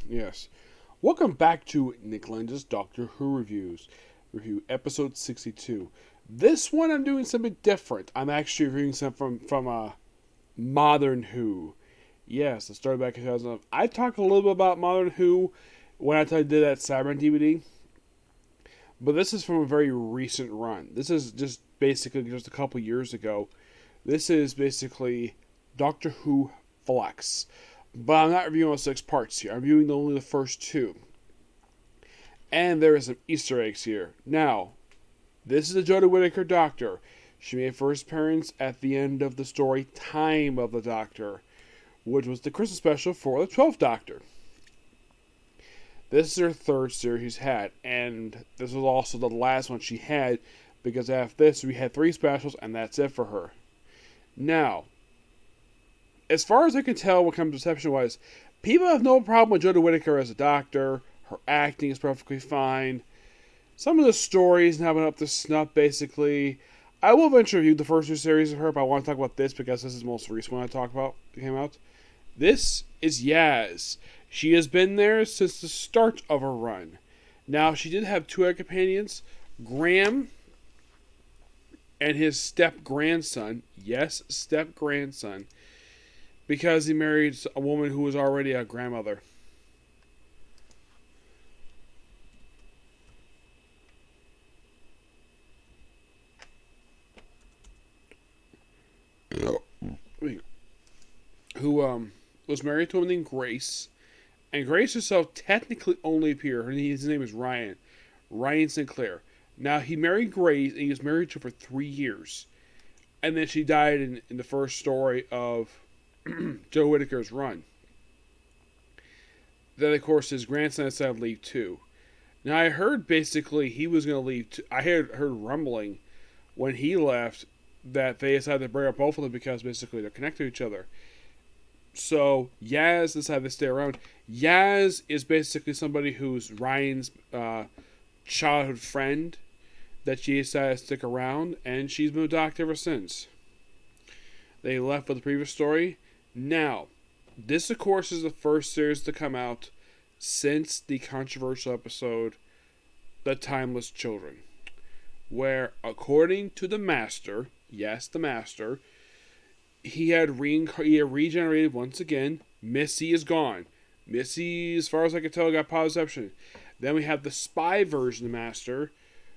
Yes. Welcome back to Nick Lenz's Doctor Who Reviews. Review episode 62. This one I'm doing something different. I'm actually reviewing something from Modern Who. Yes, it started back in 2011. I talked a little bit about Modern Who when I did that Cyberman DVD. But this is from a very recent run. This is just basically just a couple years ago. This is basically Doctor Who Flux. But I'm not reviewing all 6 parts here. I'm reviewing only the first 2. And there is some Easter eggs here. Now, this is the Jodie Whittaker Doctor. She made first appearance at the end of the story Time of the Doctor, which was the Christmas special for the 12th Doctor. This is her third series she's had, and this was also the last one she had, because after this we had 3 specials, and that's it for her. Now, as far as I can tell, what comes perception-wise, people have no problem with Jodie Whittaker as a doctor. Her acting is perfectly fine. Some of the stories haven't up to snuff, basically. I will eventually review the first 2 series of her, but I want to talk about this because this is the most recent one I talk about that came out. This is Yaz. She has been there since the start of her run. Now, she did have 2 other companions, Graham and his step-grandson. Yes, step-grandson. Because he married a woman who was already a grandmother. Who was married to a woman named Grace. And Grace herself technically only appeared. His name is Ryan. Ryan Sinclair. Now, he married Grace, and he was married to her for 3 years. And then she died in the first story of Joe Whittaker's run. Then, of course, his grandson decided to leave too. Now, I heard basically he was going to leave too. I heard rumbling when he left that they decided to break up both of them because basically they're connected to each other. So, Yaz decided to stay around. Yaz is basically somebody who's Ryan's childhood friend that she decided to stick around, and she's been a doctor ever since. They left for the previous story. Now, this, of course, is the first series to come out since the controversial episode, The Timeless Children, where, according to the Master, yes, the Master, he had regenerated once again. Missy is gone. Missy, as far as I can tell, got positive reception. Then we have the spy version of the Master,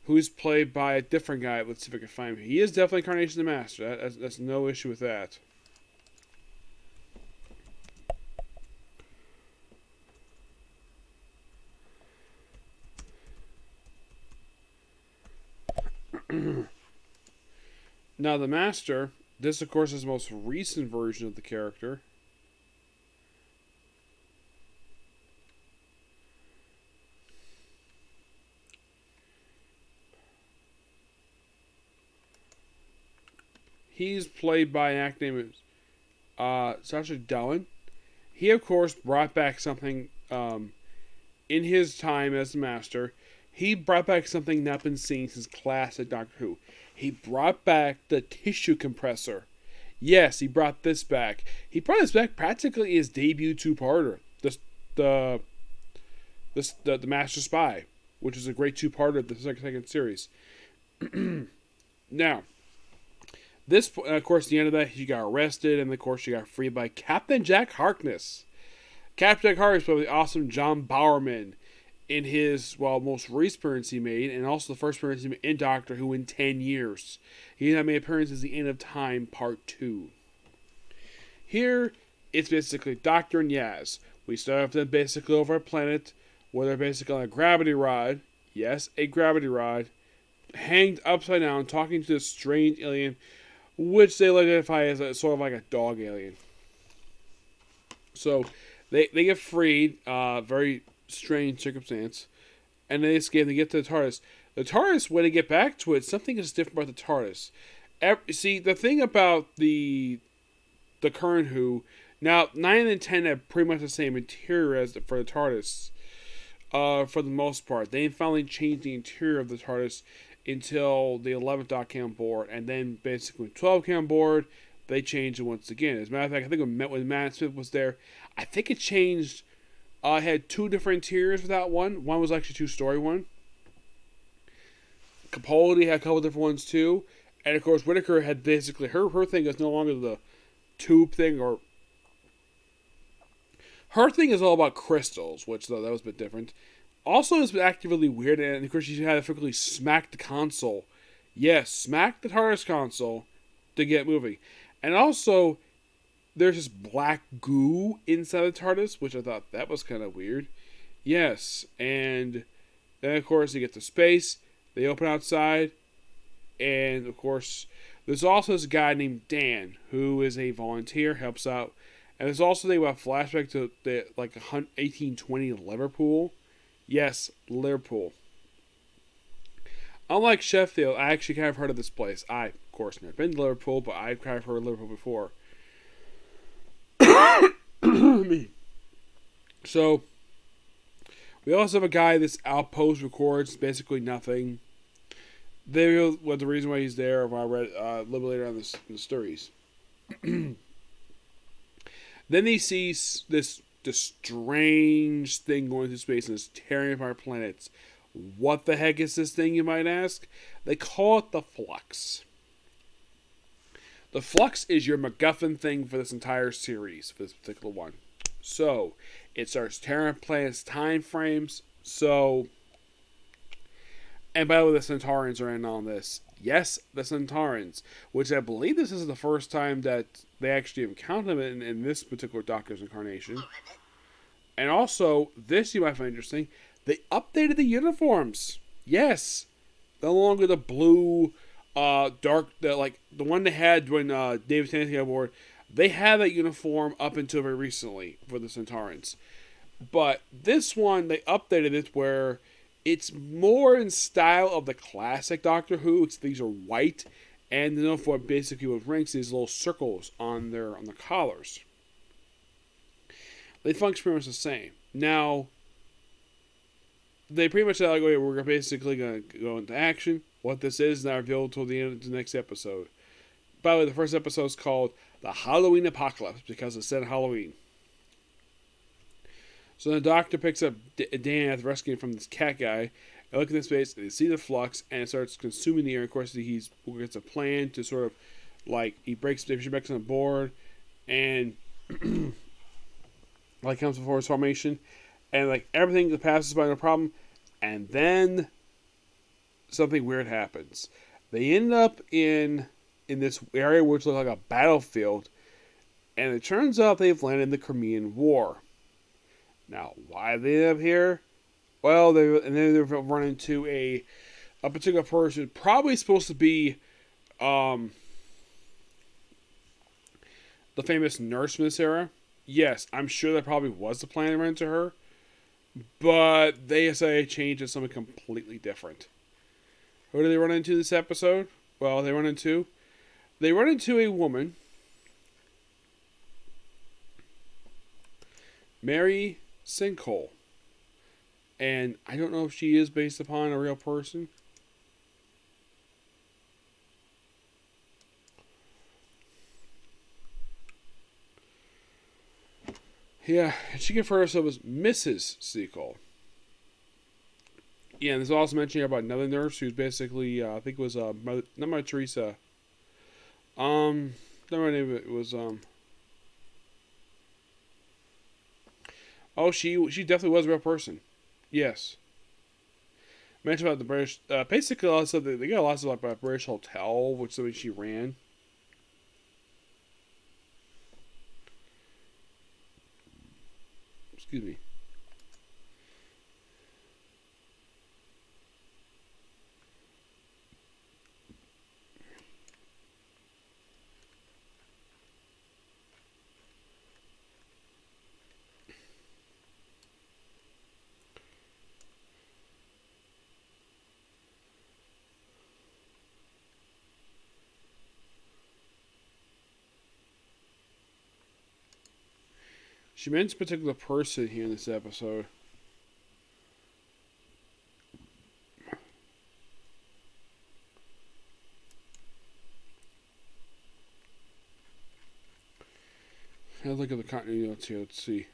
who's played by a different guy. Let's see if I can find him. He is definitely Incarnation of the Master. That's no issue with that. Now, the Master, this, of course, is the most recent version of the character. He's played by an actor named Sacha Dhawan. He, of course, brought back something in his time as the Master. He brought back something not been seen since classic Doctor Who. He brought back the tissue compressor. Yes, he brought this back. He brought this back practically his debut 2-parter. The Master Spy, which is a great 2-parter of the second series. Now, this, of course, at the end of that, he got arrested, and of course, he got freed by Captain Jack Harkness. Captain Jack Harkness played the awesome John Bowerman in his, most recent appearance he made, and also the first appearance he made in Doctor Who in 10 years. He had made appearances at the End of Time, Part 2. Here, it's basically Doctor and Yaz. We start off them basically over a planet where they're basically on a gravity rod. Yes, a gravity rod. Hanged upside down, talking to this strange alien, which they identify as sort of like a dog alien. So, they get freed, very strange circumstance, and they escape and they get to the TARDIS. The TARDIS, when they get back to it, something is different about the TARDIS. See, the thing about the current Who, now 9 and 10 have pretty much the same interior as for the TARDIS, for the most part. They finally changed the interior of the TARDIS until the 11th Doc came on board, and then basically when 12 came on board, they changed it once again. As a matter of fact, I think when Matt Smith was there, I think it changed I had two different tiers for that one. One was actually two-story one. Capaldi had a couple different ones too. And of course, Whitaker had basically her thing is no longer the tube thing, or her thing is all about crystals, which though that was a bit different. Also, it's been actively weird, and of course, she had to frequently smack the console. Yes, smack the TARDIS console to get moving. And also, there's this black goo inside the TARDIS, which I thought that was kind of weird. Yes, and then of course they get to space. They open outside, and of course, there's also this guy named Dan who is a volunteer, helps out, and there's also a flashback to the 1820 Liverpool. Yes, Liverpool. Unlike Sheffield, I actually kind of heard of this place. I, of course, never been to Liverpool, but I've kind of heard of Liverpool before. So, we also have a guy this outpost records basically nothing. They what the reason why he's there, if I read a little bit later on in the stories. Then he sees this strange thing going through space and it's tearing apart planets. What the heck is this thing, you might ask? They call it the Flux. The Flux is your MacGuffin thing for this entire series, for this particular one. So, it starts tearing planets' time frames. So, and by the way, the Centaurans are in on this. Yes, the Centaurans, which I believe this is the first time that they actually encounter them in this particular Doctor's incarnation. And also, this you might find interesting, they updated the uniforms. Yes, no longer the blue, dark, the one they had when David Tennant came aboard. They had that uniform up until very recently for the Centaurans. But this one, they updated it where it's more in style of the classic Doctor Who. These are white, and the uniform basically with rings, these little circles on their collars. They function pretty much the same. Now, they pretty much said, like, okay, we're basically going to go into action. What this is now revealed until the end of the next episode. By the way, the first episode is called The Halloween Apocalypse because it's set Halloween. So the Doctor picks up Dan after rescuing from this cat guy. They look at this space, they see the Flux, and it starts consuming the air. Of course, he gets a plan to sort of, he breaks on the board, and comes before his formation, and everything passes by no problem, and then something weird happens. They end up in this area which looks like a battlefield, and it turns out they've landed in the Crimean War. Now, why are they up here? Well, they've run into a particular person, probably supposed to be the famous nurse from this era. Yes, I'm sure that probably was the plan to run into her, but they decided to change to something completely different. Who do they run into this episode? Well, they run into a woman, Mary Sinkhole. And I don't know if she is based upon a real person. Yeah, and she referred herself as Mrs. Sinkhole. Yeah, and there's also mention here about another nurse who's basically, I think it was, not Mother Teresa. Not my name, it was, oh, she definitely was a real person. Yes. Mentioned about the British, basically, also they got a lot of stuff about British Hotel, which is something she ran. Excuse me. She mentions a particular person here in this episode. Let's look at the continuity notes here. Let's see.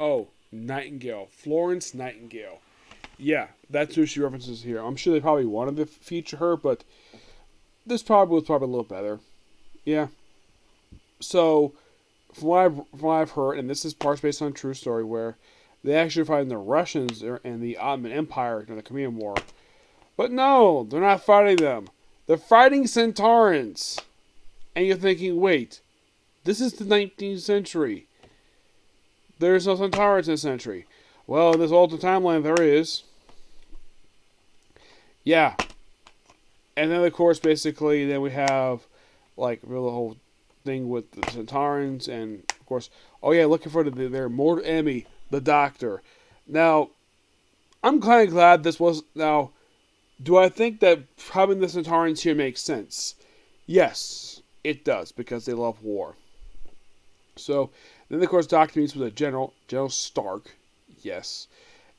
Oh, Nightingale. Florence Nightingale. Yeah, that's who she references here. I'm sure they probably wanted to feature her, but this probably was probably a little better. Yeah. So, from what I've heard, and this is part based on a true story, where they actually find the Russians and the Ottoman Empire during the Crimean War. But no, they're not fighting them. They're fighting Centaurans. And you're thinking, wait, this is the 19th century. There's no Centaurans in this century. Well, in this alternate timeline, there is. Yeah. And then, of course, basically, then we have, like, the whole thing with the Centaurans, and, of course, oh yeah, looking for their mortal enemy, the Doctor. Now, I'm kind of glad this was, now, do I think that having the Centaurans here makes sense? Yes, it does, because they love war. So, then, of course, Doctor meets with a General Stark, yes.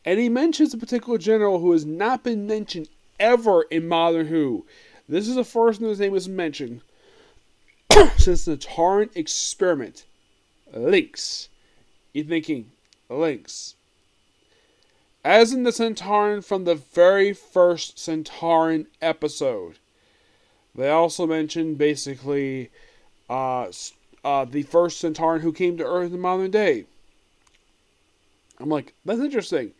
And he mentions a particular general who has not been mentioned ever in Modern Who. This is the first time his name was mentioned since the Centaurian experiment. Lenz. You're thinking, Lenz. As in the Centaurian from the very first Centaurian episode. They also mentioned basically the first Centaurian who came to Earth in modern day. I'm like, that's interesting.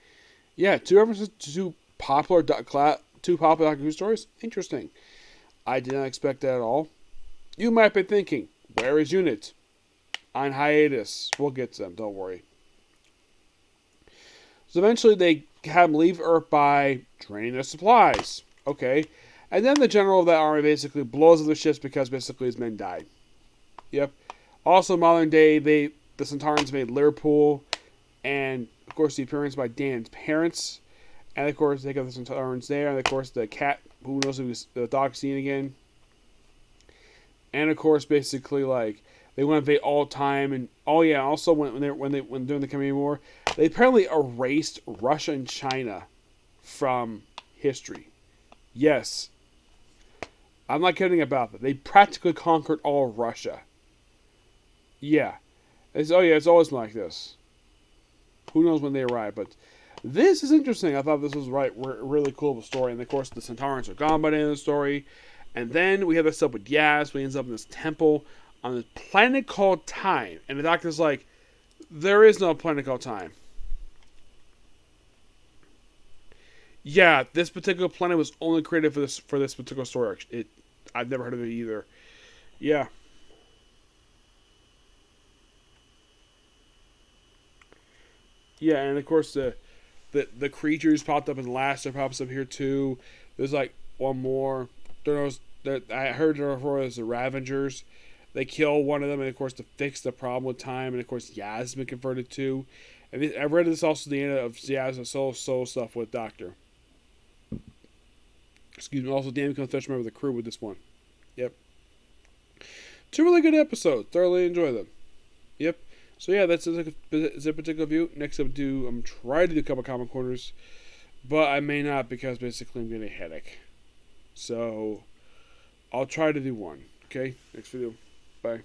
Yeah, two references to two popular Doctor Who stories. Interesting. I did not expect that at all. You might be thinking, where is Unit? On hiatus. We'll get to them, don't worry. So eventually they have them leave Earth by draining their supplies. Okay. And then the general of that army basically blows up the ships because basically his men died. Yep. Also, modern day, the Centaurians made Liverpool, and of course the appearance by Dan's parents, and of course they got the Centaurians there, and of course the cat, who knows who the dog seen again, and of course basically like they want to invade all time, and oh yeah, also when during the Crimean War, they apparently erased Russia and China from history. Yes, I'm not kidding about that. They practically conquered all of Russia. Yeah. It's always been like this. Who knows when they arrive, but this is interesting. I thought this was really cool of a story, and of course the Centaurians are gone by the end of the story, and then we have this up with Yaz. We ends up in this temple on this planet called Time, and the Doctor's like, there is no planet called Time. Yeah, this particular planet was only created for this particular story arc. I've never heard of it either. Yeah. Yeah, and of course the creatures popped up in the last one pops up here too. There's like one more. I heard there was the Ravengers. They kill one of them, and of course to fix the problem with time, and of course Yaz has been converted too. And I read this also the end of Yaz's soul stuff with Doctor. Excuse me. Also, Dan becomes a member of the crew with this one. Yep. Two really good episodes. Thoroughly enjoy them. Yep. So yeah, that's a particular view. Next up, I'm trying to do a couple comic corners, but I may not because basically I'm getting a headache. So I'll try to do one. Okay, next video. Bye.